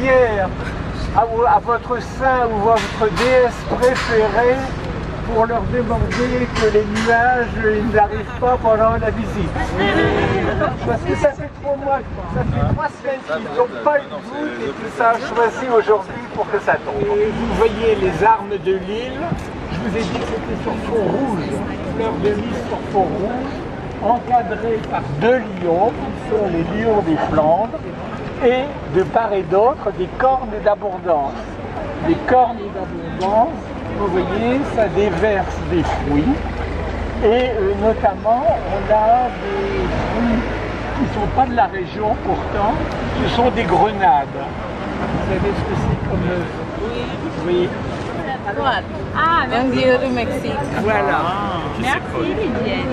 prière à votre saint ou votre déesse préférée pour leur demander que les nuages n'arrivent pas pendant la visite. Parce que ça fait 3 mois, ça fait 3 semaines qu'ils n'ont pas eu de voûte et que ça a choisi aujourd'hui pour que ça tombe. Et vous voyez les armes de l'île, je vous ai dit que c'était sur fond rouge, fleur de lys sur fond rouge, encadré par 2 lions, qui sont les lions des Flandres, et de part et d'autre des cornes d'abondance. Les cornes d'abondance, vous voyez, ça déverse des fruits, et notamment on a des fruits qui ne sont pas de la région pourtant, ce sont des grenades. Vous savez ce que c'est comme... Oui. Ah, merci du Mexique. Voilà. Merci Lydienne.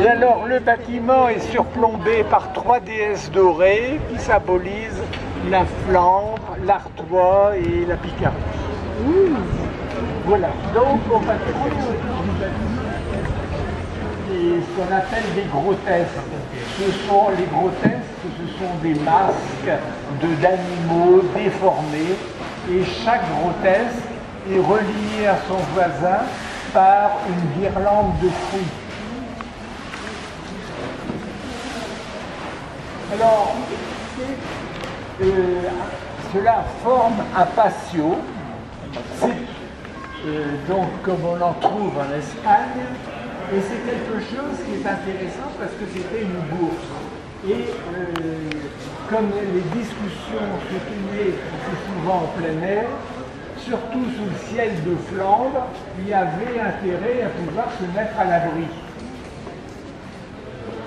Et alors le bâtiment est surplombé par 3 déesses dorées qui symbolisent la Flandre, l'Artois et la Picardie. Voilà, donc on va trouver ce qu'on appelle des grotesques. Les grotesques, ce sont des masques d'animaux déformés et chaque grotesque est relié à son voisin par une guirlande de fruits. Alors, cela forme un patio. C'est donc comme on en trouve en Espagne, et c'est quelque chose qui est intéressant parce que c'était une bourse. Et comme les discussions se tenaient assez souvent en plein air, surtout sous le ciel de Flandre, il y avait intérêt à pouvoir se mettre à l'abri.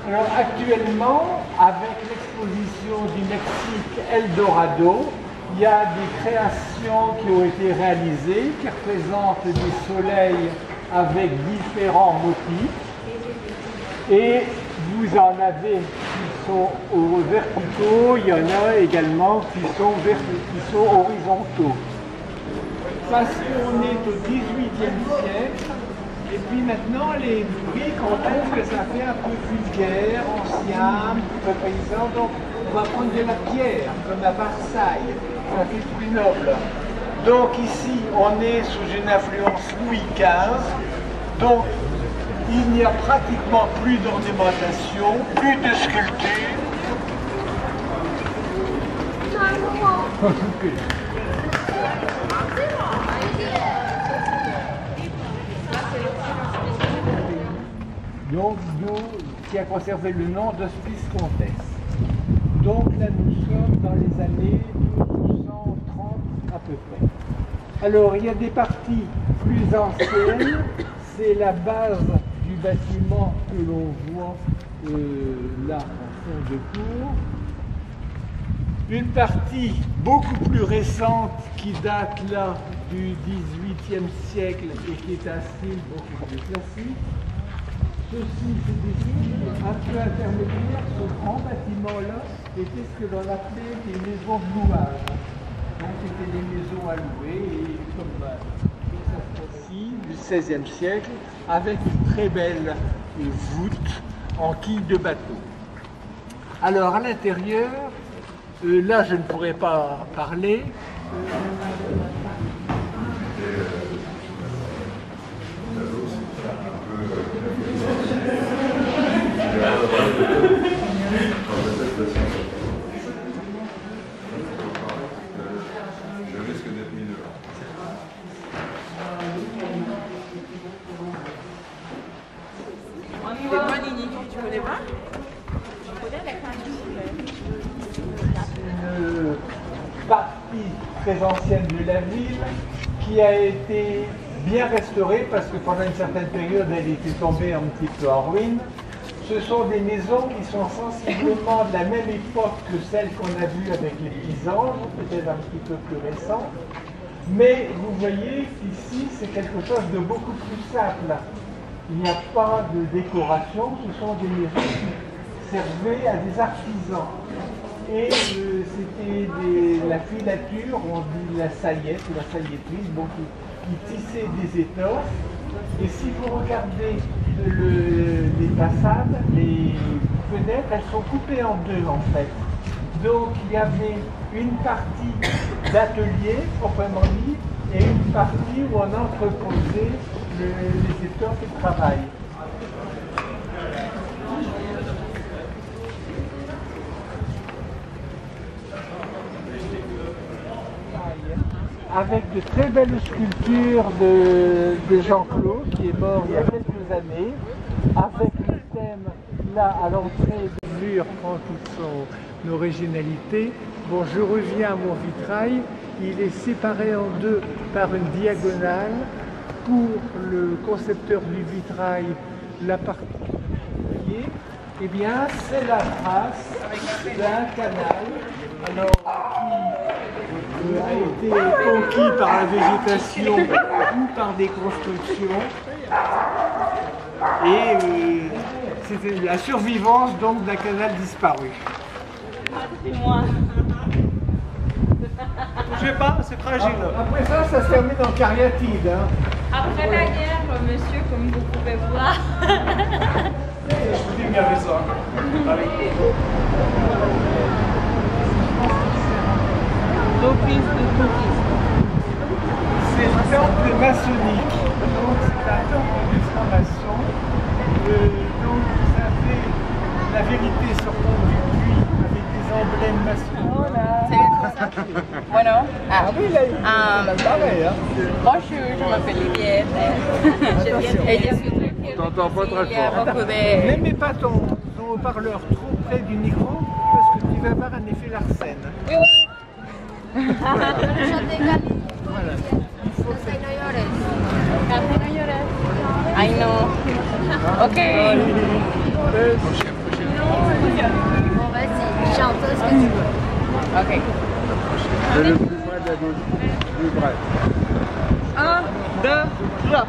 Alors actuellement, avec l'exposition du Mexique Eldorado, il y a des créations qui ont été réalisées qui représentent des soleils avec différents motifs. Et vous en avez qui sont verticaux, il y en a également qui sont horizontaux. Parce qu'on est au XVIIIe siècle, et puis maintenant les briques, on trouve que ça fait un peu vulgaire, ancien, un peu paysan, donc on va prendre de la pierre, comme à Versailles, ça fait plus noble. Donc ici, on est sous une influence Louis XV, donc il n'y a pratiquement plus d'ornementation, plus de sculpture. Donc, qui a conservé le nom d'Hospice Comtesse. Donc là, nous sommes dans les années 1230 à peu près. Alors, il y a des parties plus anciennes, c'est la base du bâtiment que l'on voit là en fond de cour. Une partie beaucoup plus récente qui date là du XVIIIe siècle et qui est un style beaucoup plus classique. Ceci, c'est des styles un peu intermédiaires. Ce grand bâtiment-là était ce que l'on appelait des maisons de louage. Donc c'était des maisons à louer, et comme ici, du XVIe siècle, avec une très belle voûte en quille de bateau. Alors à l'intérieur, là je ne pourrais pas parler. Je risque d'être mineur. C'est quoi Nini? Tu connais pas? Une partie très ancienne de la ville qui a été bien restaurée parce que pendant une certaine période elle était tombée un petit peu en ruine. Ce sont des maisons qui sont sensiblement de la même époque que celles qu'on a vues avec les petits anges, peut-être un petit peu plus récentes. Mais vous voyez qu'ici c'est quelque chose de beaucoup plus simple. Il n'y a pas de décoration, ce sont des maisons qui servaient à des artisans. Et c'était la filature, on dit la saillette ou la sailletterie, donc qui tissait des étoffes. Et si vous regardez les façades, fenêtres, elles sont coupées en deux en fait. Donc il y avait une partie d'atelier, proprement dit, et une partie où on entreposait les étoffes de travail. Avec de très belles sculptures de Jean-Claude, qui est mort il y a quelques années, avec le thème, là, à l'entrée du mur, prend toute son originalité. Bon, je reviens à mon vitrail, il est séparé en deux par une diagonale. Pour le concepteur du vitrail, la partie eh bien, c'est la trace d'un canal, alors, qui a été conquis par la végétation ou par des constructions. Et c'était la survivance donc d'un canal disparu. C'est moi. Touchez pas, c'est fragile. Après ça, ça se termine en cariatide. Hein. Après la guerre, monsieur, comme vous pouvez voir. Il y avait ça. C'est le temple maçonnique. Donc c'est un temple de franc-maçon. Donc vous avez la vérité sur fond du puits avec des emblèmes maçonniques. Bueno, Ah oui, là, il est pareil. Hein. bonjour, je m'appelle Liviette. Et je suis très fière. T'entends pas très Il y a fort. beaucoup de... N'aimez pas ton haut-parleur trop près du micro parce que tu vas avoir un effet Larsen. Oui, oui. Voilà. I know. Ok. Bon, vas-y, chante ce que tu veux. Ok. C'est le plus près de la bouche. Plus près. 1, 2, 3.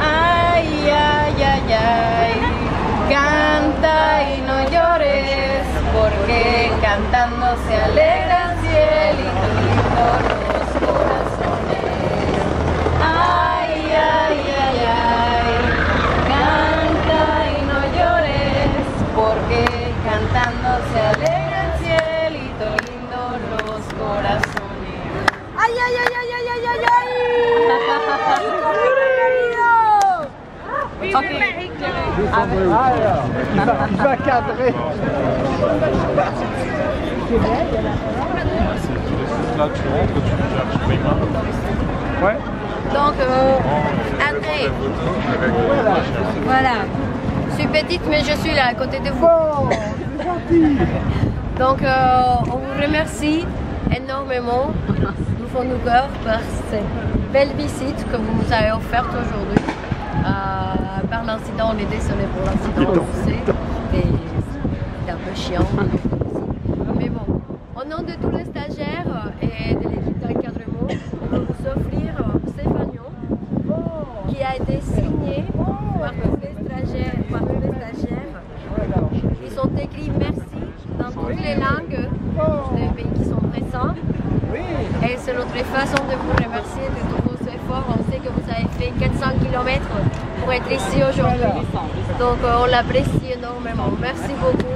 Ay, ay, ay, ay. Canta y no llores, porque cantando se alegra el cielito y los corazones. Ay, ay, ay, ay. Canta y no llores, porque cantando se alegra el cielito lindo los corazones. Ay, ay, ay, ay, ay, ay, ay, ay. Ok. Alors, il va cadrer. Là, tu rentres, tu cherches les mains. Ouais. Donc, André, voilà. Je suis petite, mais je suis là à côté de vous. Bon, c'est gentil. Donc, on vous remercie énormément, nous font nos cœurs, par cette belle visite que vous nous avez offerte aujourd'hui. Par l'incident, on est désolé pour l'incident, on sait, c'est un peu chiant. Mais bon, au nom de tous les stagiaires et de l'équipe d'encadrement, on va vous offrir Stéphanion, qui a été signé par tous les stagiaires. Ils ont écrit merci dans toutes les langues des pays qui sont présents. Et c'est notre façon de vous remercier de tous vos efforts. On sait que vous avez fait 400 km pour être ici aujourd'hui. Donc on l'apprécie énormément. Merci beaucoup.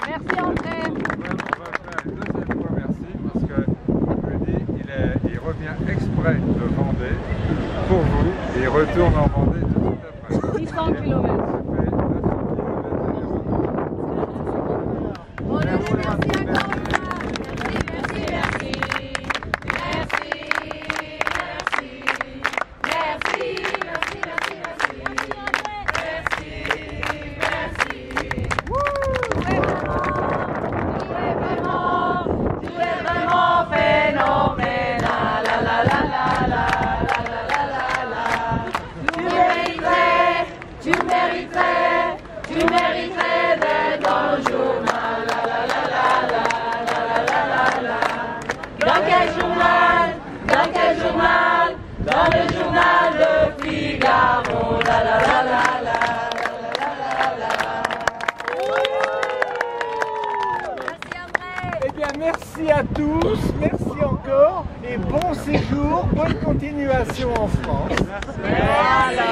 Merci André. Il revient exprès de Vendée pour vous et il retourne en Vendée tout de suite après. 600 km. On le remercie encore une fois. Phénoménal, la la la la la la la la la la. Eh bien, merci à tous, merci encore et bon séjour, bonne continuation en France. Merci.